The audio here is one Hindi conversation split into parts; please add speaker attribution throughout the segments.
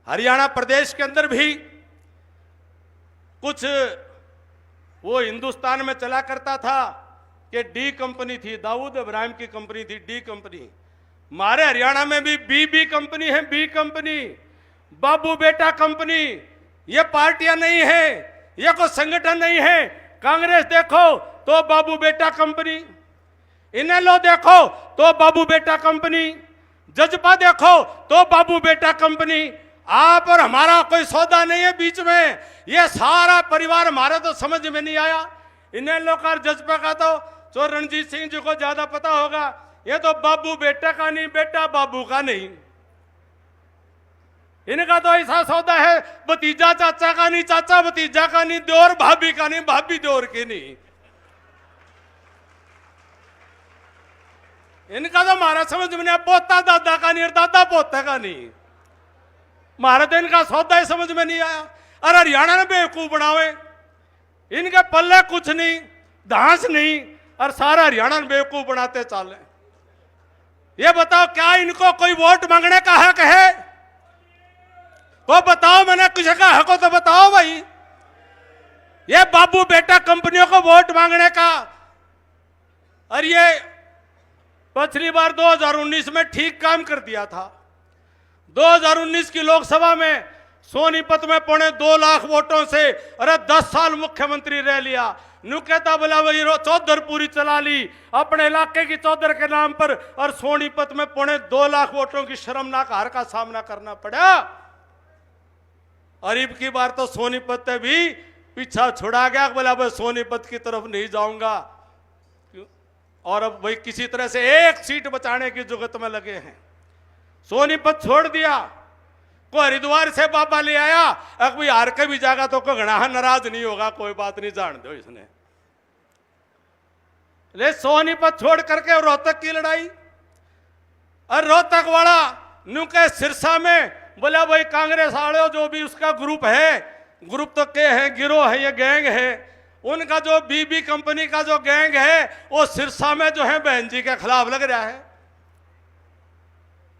Speaker 1: हरियाणा प्रदेश के अंदर भी कुछ वो हिंदुस्तान में चला करता था कि डी कंपनी थी, दाऊद इब्राहिम की कंपनी थी डी कंपनी। हमारे हरियाणा में भी बी कंपनी है, बी कंपनी, बाबू बेटा कंपनी। ये पार्टियां नहीं है, ये कोई संगठन नहीं है। कांग्रेस देखो तो बाबू बेटा कंपनी, इनेलो देखो तो बाबू बेटा कंपनी, जजपा देखो तो बाबू बेटा कंपनी। आप और हमारा कोई सौदा नहीं है बीच में। ये सारा परिवार हमारा तो समझ में नहीं आया। इनेलो का जजपा का तो रणजीत सिंह जी को ज्यादा पता होगा। ये तो बाबू बेटा का नहीं, बेटा बाबू का नहीं। इनका तो ऐसा सौदा है, भतीजा चाचा का नहीं, चाचा भतीजा का नहीं, देवर भाभी का नहीं, भाभी देवर की नहीं। इनका तो हमारा समझ में नहीं, पोता दादा का नहीं और दादा पोता का नहीं। हमारा तो इनका सौदा ही समझ में नहीं आया। और हरियाणा में बेवकूफ बनावे, इनके पल्ले कुछ नहीं, धांस नहीं, और सारा हरियाणा में बेवकूफ बनाते चाले। ये बताओ क्या इनको कोई वोट मांगने का हक है? वो बताओ, मैंने कुछ का हक हो तो बताओ भाई। ये बाबू बेटा कंपनियों को वोट मांगने का। और ये पिछली बार 2019 में ठीक काम कर दिया था। 2019 की लोकसभा में सोनीपत में 2.25 लाख वोटों से, अरे 10 साल मुख्यमंत्री रह लिया। नु कहता बोला वही चौधर पूरी चला ली अपने इलाके की चौधर के नाम पर, और सोनीपत में 2.25 लाख वोटों की शर्मनाक हार का सामना करना पड़ा। और अब की बार तो सोनीपत से भी पीछा छुड़ा गया, बोला भाई सोनीपत की तरफ नहीं जाऊंगा। और अब वही किसी तरह से एक सीट बचाने की जुगत में लगे हैं। सोनीपत छोड़ दिया, को हरिद्वार से बाबा ले आया। अब कोई हार के भी जाएगा तो कोई घना नाराज नहीं होगा, कोई बात नहीं, जान दो इसने। ले सोनीपत छोड़ करके रोहतक की लड़ाई, और रोहतक वाला नुके सिरसा में बोला भाई कांग्रेस वाले जो भी उसका ग्रुप है, ग्रुप तो क्या है, गिरोह है, ये गैंग है, उनका जो बीबी कंपनी का जो गैंग है वो सिरसा में जो है बहन जी के खिलाफ लग रहा है।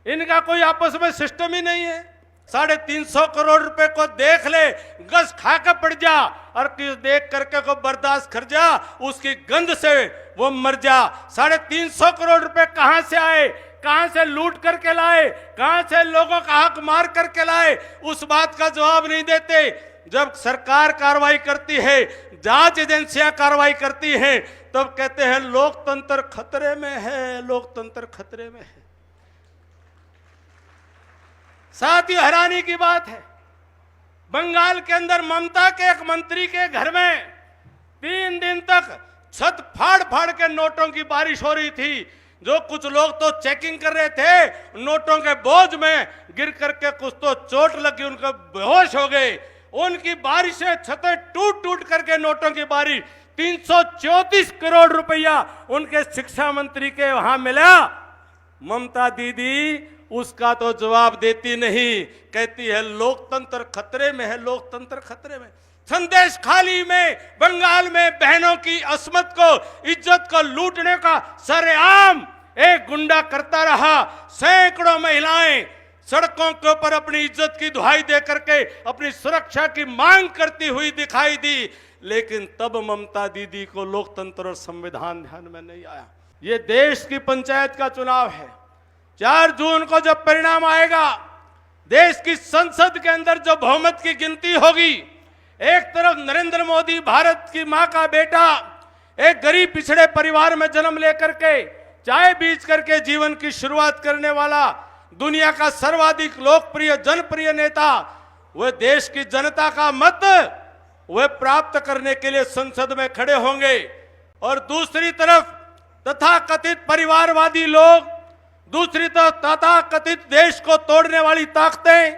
Speaker 1: इनका कोई आपस में सिस्टम ही नहीं है। 350 करोड़ रुपए को देख ले, गस खा के पड़ जा, और किस देख करके को बर्दाश्त कर जा, उसकी गंध से वो मर जा। 350 करोड़ रुपए कहां से आए, कहां से लूट करके लाए, कहां से लोगों का हक मार करके लाए, उस बात का जवाब नहीं देते। जब सरकार कार्रवाई करती है, जांच एजेंसियां कार्रवाई करती हैं, तब कहते हैं लोकतंत्र खतरे में है, लोकतंत्र खतरे में है। साथ ही हैरानी की बात है, बंगाल के अंदर ममता के एक मंत्री के घर में 3 दिन तक छत फाड़ फाड़ के नोटों की बारिश हो रही थी। जो कुछ लोग तो चेकिंग कर रहे थे, नोटों के बोझ में गिर करके कुछ तो चोट लगी, उनको बेहोश हो गए। उनकी बारिशें, छतें टूट टूट करके नोटों की बारिश। 334 करोड़ रुपया उनके शिक्षा मंत्री के वहां मिला। ममता दीदी उसका तो जवाब देती नहीं, कहती है लोकतंत्र खतरे में है, लोकतंत्र खतरे में। संदेश खाली में बंगाल में बहनों की अस्मत को, इज्जत को लूटने का सरेआम एक गुंडा करता रहा। सैकड़ों महिलाएं सड़कों के ऊपर अपनी इज्जत की दुहाई दे करके अपनी सुरक्षा की मांग करती हुई दिखाई दी, लेकिन तब ममता दीदी को लोकतंत्र और संविधान ध्यान में नहीं आया। ये देश की पंचायत का चुनाव है। 4 जून को जब परिणाम आएगा, देश की संसद के अंदर जो बहुमत की गिनती होगी, एक तरफ नरेंद्र मोदी भारत की मां का बेटा, एक गरीब पिछड़े परिवार में जन्म लेकर के चाय बीच करके जीवन की शुरुआत करने वाला, दुनिया का सर्वाधिक लोकप्रिय जनप्रिय नेता, वह देश की जनता का मत वह प्राप्त करने के लिए संसद में खड़े होंगे। और दूसरी तरफ तथाकथित परिवारवादी लोग, दूसरी तरफ तथाकथित देश को तोड़ने वाली ताकतें,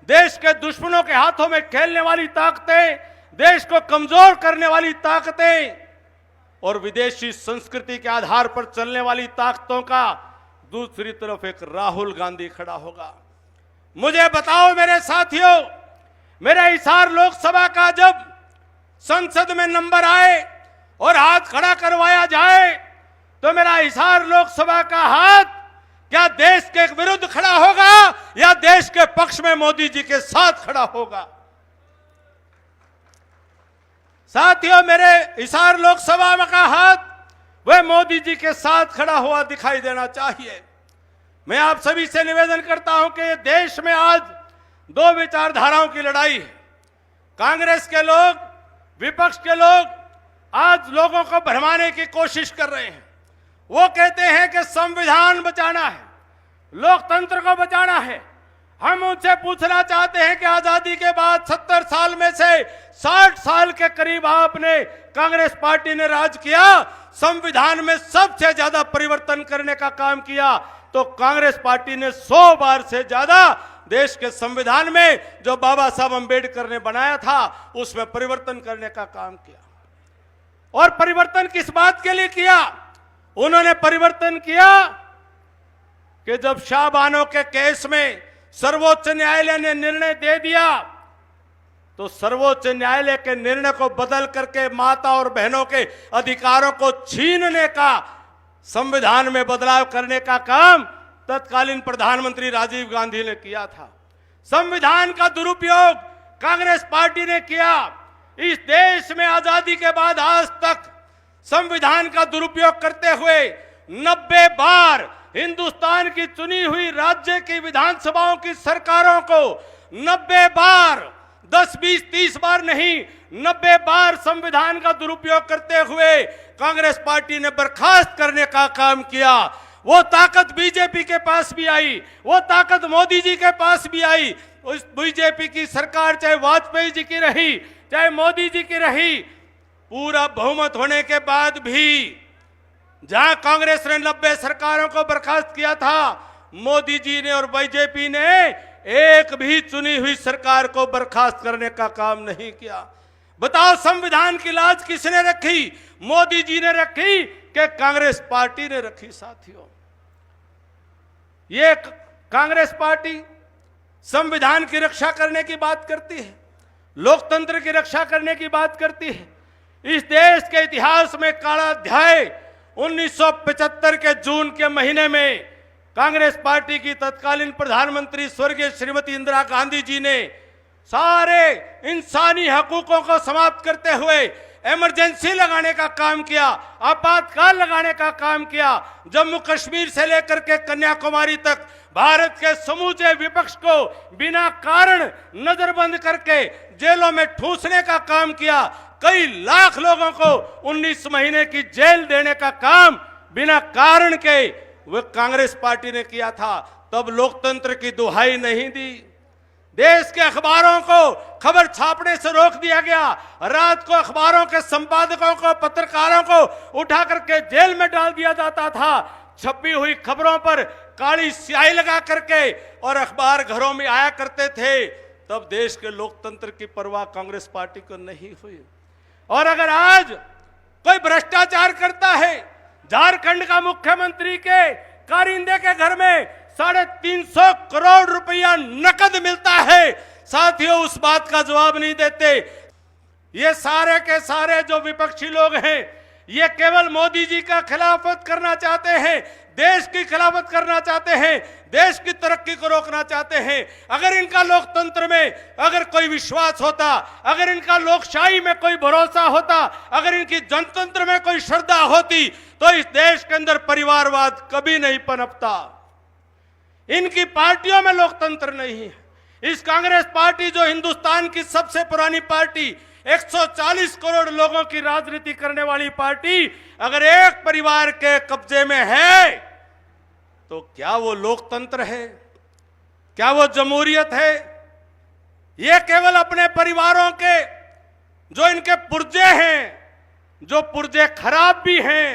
Speaker 1: देश के दुश्मनों के हाथों में खेलने वाली ताकतें, देश को कमजोर करने वाली ताकतें, और विदेशी संस्कृति के आधार पर चलने वाली ताकतों का दूसरी तरफ एक राहुल गांधी खड़ा होगा। मुझे बताओ मेरे साथियों, मेरे हिसार लोकसभा का जब संसद में नंबर आए और हाथ खड़ा करवाया जाए, तो मेरा हिसार लोकसभा का हाथ क्या देश के विरुद्ध खड़ा होगा या देश के पक्ष में मोदी जी के साथ खड़ा होगा? साथियों, मेरे हिसार लोकसभा में का हाथ वह मोदी जी के साथ खड़ा हुआ दिखाई देना चाहिए। मैं आप सभी से निवेदन करता हूं कि देश में आज दो विचारधाराओं की लड़ाई है। कांग्रेस के लोग, विपक्ष के लोग आज लोगों को भरमाने की कोशिश कर रहे हैं। वो कहते हैं कि संविधान बचाना है, लोकतंत्र को बचाना है। हम उनसे पूछना चाहते हैं कि आजादी के बाद 70 साल में से 60 साल के करीब आपने कांग्रेस पार्टी ने राज किया, संविधान में सबसे ज्यादा परिवर्तन करने का काम किया, तो कांग्रेस पार्टी ने 100 बार से ज्यादा देश के संविधान में जो बाबा साहब अंबेडकर ने बनाया था उसमें परिवर्तन करने का काम किया। और परिवर्तन किस बात के लिए किया? उन्होंने परिवर्तन किया कि जब शाहबानो के केस में सर्वोच्च न्यायालय ने निर्णय दे दिया तो सर्वोच्च न्यायालय के निर्णय को बदल करके माता और बहनों के अधिकारों को छीनने का, संविधान में बदलाव करने का काम तत्कालीन प्रधानमंत्री राजीव गांधी ने किया था। संविधान का दुरुपयोग कांग्रेस पार्टी ने किया। इस देश में आजादी के बाद आज तक संविधान का दुरुपयोग करते हुए 90 बार हिंदुस्तान की चुनी हुई राज्य की विधानसभाओं की सरकारों को 90 बार, 10, 20, 30 बार नहीं, 90 बार संविधान का दुरुपयोग करते हुए कांग्रेस पार्टी ने बर्खास्त करने का काम किया। वो ताकत बीजेपी के पास भी आई, वो ताकत मोदी जी के पास भी आई। उस बीजेपी की सरकार चाहे वाजपेयी जी की रही, चाहे मोदी जी की रही, पूरा बहुमत होने के बाद भी जहां कांग्रेस ने 90 सरकारों को बर्खास्त किया था, मोदी जी ने और बीजेपी ने एक भी चुनी हुई सरकार को बर्खास्त करने का काम नहीं किया। बताओ, संविधान की लाज किसने रखी? मोदी जी ने रखी कि कांग्रेस पार्टी ने रखी? साथियों, ये कांग्रेस पार्टी संविधान की रक्षा करने की बात करती है, लोकतंत्र की रक्षा करने की बात करती है। इस देश के इतिहास में काला अध्याय 1975 के जून के महीने में कांग्रेस पार्टी की तत्कालीन प्रधानमंत्री स्वर्गीय श्रीमती इंदिरा गांधी जी ने सारे इंसानी हकूकों को समाप्त करते हुए इमरजेंसी लगाने का काम किया, आपातकाल लगाने का काम किया। जम्मू कश्मीर से लेकर के कन्याकुमारी तक भारत के समूचे विपक्ष को बिना कारण नजरबंद करके जेलों में ठूंसने का काम किया। कई लाख लोगों को 19 महीने की जेल देने का काम बिना कारण के वह कांग्रेस पार्टी ने किया था। तब लोकतंत्र की दुहाई नहीं दी। देश के अखबारों को खबर छापने से रोक दिया गया। रात को अखबारों के संपादकों को, पत्रकारों को उठा करके जेल में डाल दिया जाता था। छपी हुई खबरों पर काली स्याही लगा करके और अखबार घरों में आया करते थे। तब देश के लोकतंत्र की परवाह कांग्रेस पार्टी को नहीं हुई। और अगर आज कोई भ्रष्टाचार करता है, झारखंड का मुख्यमंत्री के कारिंदे के घर में 350 करोड़ रुपया नकद मिलता है, साथियों उस बात का जवाब नहीं देते। ये सारे के सारे जो विपक्षी लोग हैं, ये केवल मोदी जी का खिलाफत करना चाहते हैं, देश की खिलाफत करना चाहते हैं, देश की तरक्की को रोकना चाहते हैं। अगर इनका लोकतंत्र में अगर कोई विश्वास होता, अगर इनका लोकशाही में कोई भरोसा होता, अगर इनकी जनतंत्र में कोई श्रद्धा होती, तो इस देश के अंदर परिवारवाद कभी नहीं पनपता। इनकी पार्टियों में लोकतंत्र नहीं है। इस कांग्रेस पार्टी जो हिंदुस्तान की सबसे पुरानी पार्टी, 140 करोड़ लोगों की राजनीति करने वाली पार्टी, अगर एक परिवार के कब्जे में है तो क्या वो लोकतंत्र है? क्या वो जमहूरियत है? ये केवल अपने परिवारों के जो इनके पुर्जे हैं, जो पुर्जे खराब भी हैं,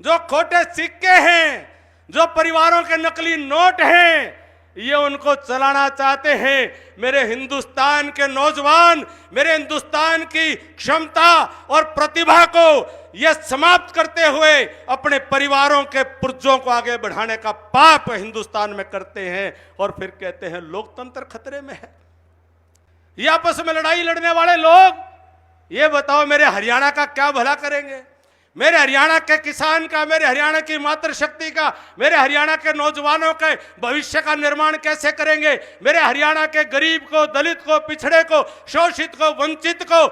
Speaker 1: जो खोटे सिक्के हैं, जो परिवारों के नकली नोट हैं, ये उनको चलाना चाहते हैं। मेरे हिंदुस्तान के नौजवान, मेरे हिंदुस्तान की क्षमता और प्रतिभा को ये समाप्त करते हुए अपने परिवारों के पुर्जों को आगे बढ़ाने का पाप हिंदुस्तान में करते हैं और फिर कहते हैं लोकतंत्र खतरे में है। ये आपस में लड़ाई लड़ने वाले लोग, ये बताओ मेरे हरियाणा का क्या भला करेंगे? मेरे हरियाणा के किसान का, मेरे हरियाणा की मातृशक्ति का, मेरे हरियाणा के नौजवानों के भविष्य का निर्माण कैसे करेंगे? मेरे हरियाणा के गरीब को, दलित को, पिछड़े को, शोषित को, वंचित को